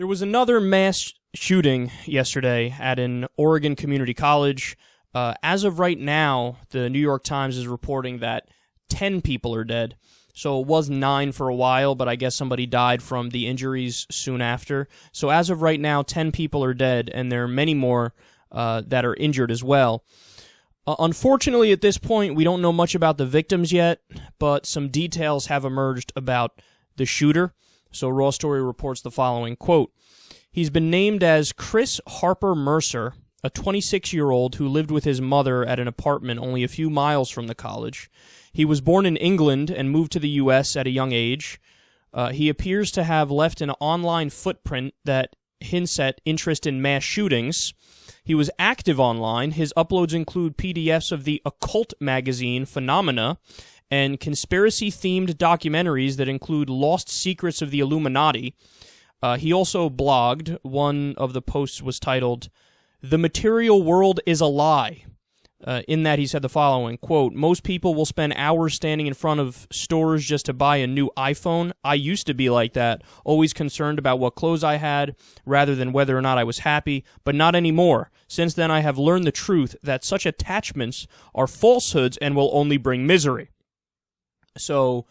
There was another mass shooting yesterday at an Oregon community college. As of right now, the New York Times is reporting that 10 people are dead. So it was 9 for a while, but I guess somebody died from the injuries soon after. So as of right now, 10 people are dead, and there are many more that are injured as well. Unfortunately, at this point, we don't know much about the victims yet, but some details have emerged about the shooter. So Raw Story reports the following, quote, "He's been named as Chris Harper Mercer, a 26-year-old who lived with his mother at an apartment only a few miles from the college. He was born in England and moved to the U.S. at a young age. He appears to have left an online footprint that hints at interest in mass shootings. He was active online. His uploads include PDFs of the occult magazine Phenomena and conspiracy-themed documentaries that include lost secrets of the Illuminati. He also blogged. One of the posts was titled, 'The Material World is a Lie.' In that he said the following, quote, 'Most people will spend hours standing in front of stores just to buy a new iPhone. I used to be like that, always concerned about what clothes I had rather than whether or not I was happy, but not anymore. Since then I have learned the truth that such attachments are falsehoods and will only bring misery.'" So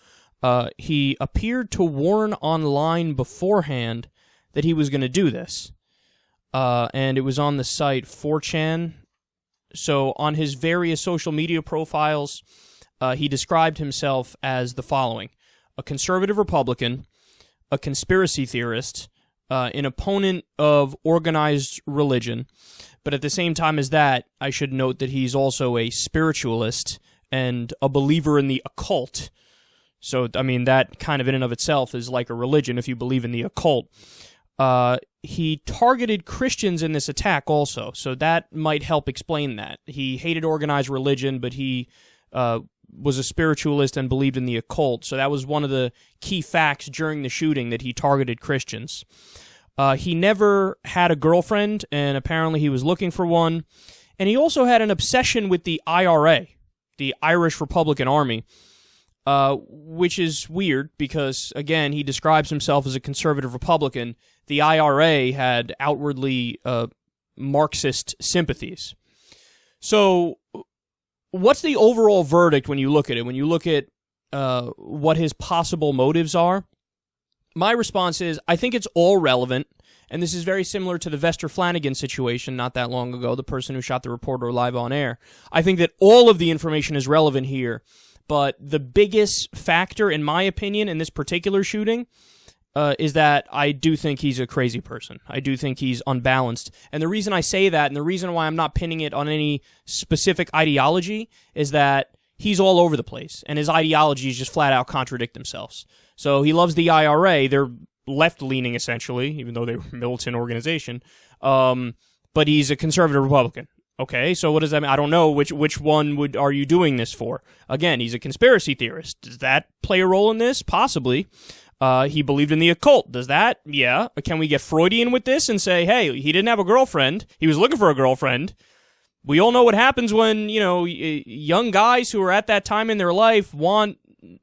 he appeared to warn online beforehand that he was going to do this. And it was on the site 4chan. So on his various social media profiles, he described himself as the following: a conservative Republican, a conspiracy theorist, an opponent of organized religion. But at the same time as that, I should note that he's also a spiritualist and a believer in the occult. So, I mean, that kind of in and of itself is like a religion if you believe in the occult. He targeted Christians in this attack also, so that might help explain that. He hated organized religion, but he was a spiritualist and believed in the occult, so that was one of the key facts during the shooting, that he targeted Christians. He never had a girlfriend, and apparently he was looking for one, and he also had an obsession with the IRA, the Irish Republican Army, which is weird because, again, he describes himself as a conservative Republican. The IRA had outwardly Marxist sympathies. So what's the overall verdict when you look at it? When you look at what his possible motives are? My response is, I think it's all relevant, and this is very similar to the Vester Flanagan situation not that long ago, the person who shot the reporter live on air. I think that all of the information is relevant here. But the biggest factor, in my opinion, in this particular shooting is that I do think he's a crazy person. I do think he's unbalanced. And the reason I say that, and the reason why I'm not pinning it on any specific ideology, is that he's all over the place, and his ideologies just flat out contradict themselves. So he loves the IRA. They're left-leaning, essentially, even though they're a militant organization. But he's a conservative Republican. Okay, so what does that mean? I don't know which one are you doing this for? Again, he's a conspiracy theorist. Does that play a role in this? Possibly. He believed in the occult. Does that? Yeah. Can we get Freudian with this and say, hey, he didn't have a girlfriend. He was looking for a girlfriend. We all know what happens when, young guys who are at that time in their life want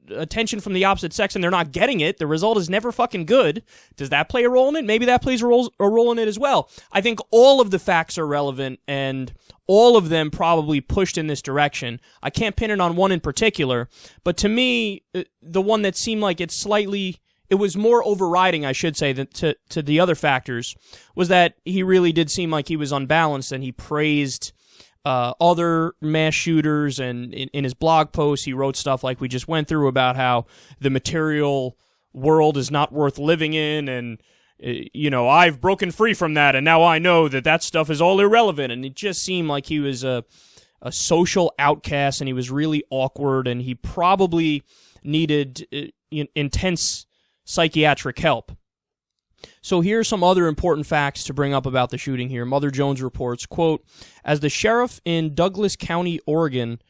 attention from the opposite sex and they're not getting it. The result is never fucking good. Does that play a role in it? Maybe that plays a role in it as well. I think all of the facts are relevant and all of them probably pushed in this direction. I can't pin it on one in particular, but to me, the one that seemed like it was more overriding, I should say, than to the other factors, was that he really did seem like he was unbalanced, and he praised other mass shooters, and in his blog posts, he wrote stuff like we just went through about how the material world is not worth living in, and, I've broken free from that, and now I know that stuff is all irrelevant, and it just seemed like he was a social outcast, and he was really awkward, and he probably needed intense psychiatric help. So here are some other important facts to bring up about the shooting here. Mother Jones reports, quote, "As the sheriff in Douglas County, Oregon,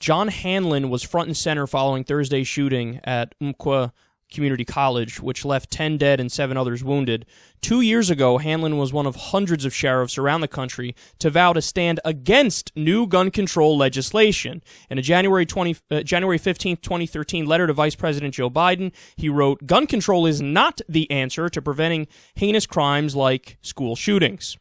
John Hanlon was front and center following Thursday's shooting at Umpqua Community College, which left 10 dead and 7 others wounded. 2 years ago, Hanlon was one of hundreds of sheriffs around the country to vow to stand against new gun control legislation. In a January 15, 2013 letter to Vice President Joe Biden, he wrote, "Gun control is not the answer to preventing heinous crimes like school shootings."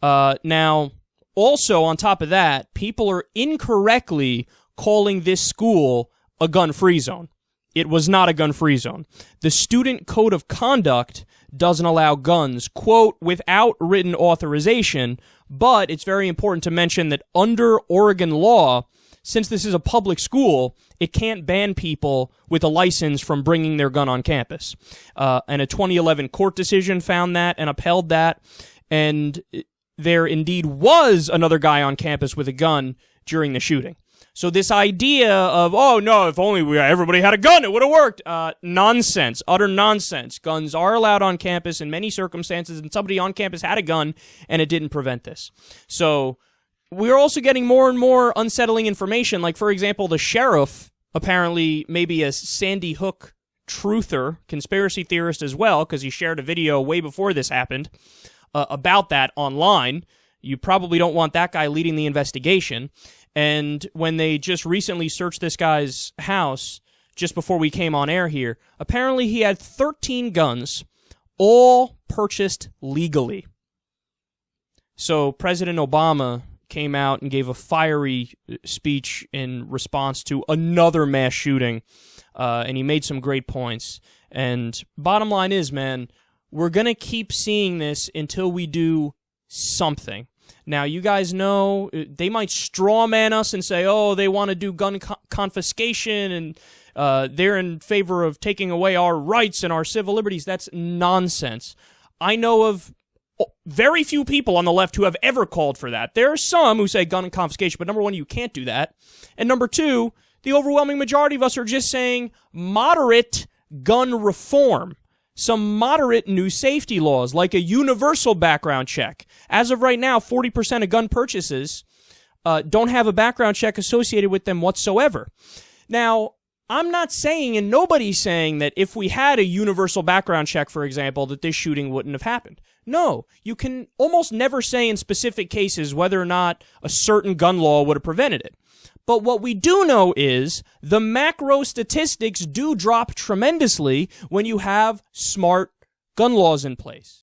Now, also on top of that, people are incorrectly calling this school a gun-free zone. It was not a gun-free zone. The Student Code of Conduct doesn't allow guns, quote, without written authorization, but it's very important to mention that under Oregon law, since this is a public school, it can't ban people with a license from bringing their gun on campus. And a 2011 court decision found that and upheld that, and there indeed was another guy on campus with a gun during the shooting. So this idea of, oh, no, if only everybody had a gun, it would have worked. Nonsense. Utter nonsense. Guns are allowed on campus in many circumstances, and somebody on campus had a gun, and it didn't prevent this. So we're also getting more and more unsettling information. Like, for example, the sheriff apparently may be a Sandy Hook truther, conspiracy theorist as well, because he shared a video way before this happened about that online. You probably don't want that guy leading the investigation. And when they just recently searched this guy's house, just before we came on air here, apparently he had 13 guns, all purchased legally. So President Obama came out and gave a fiery speech in response to another mass shooting, and he made some great points. And bottom line is, man, we're going to keep seeing this until we do something. Now, you guys know they might straw man us and say, oh, they want to do gun confiscation and they're in favor of taking away our rights and our civil liberties. That's nonsense. I know of very few people on the left who have ever called for that. There are some who say gun confiscation, but number one, you can't do that. And number two, the overwhelming majority of us are just saying moderate gun reform. Some moderate new safety laws, like a universal background check. As of right now, 40% of gun purchases don't have a background check associated with them whatsoever. Now, I'm not saying, and nobody's saying, that if we had a universal background check, for example, that this shooting wouldn't have happened. No, you can almost never say in specific cases whether or not a certain gun law would have prevented it. But what we do know is the macro statistics do drop tremendously when you have smart gun laws in place.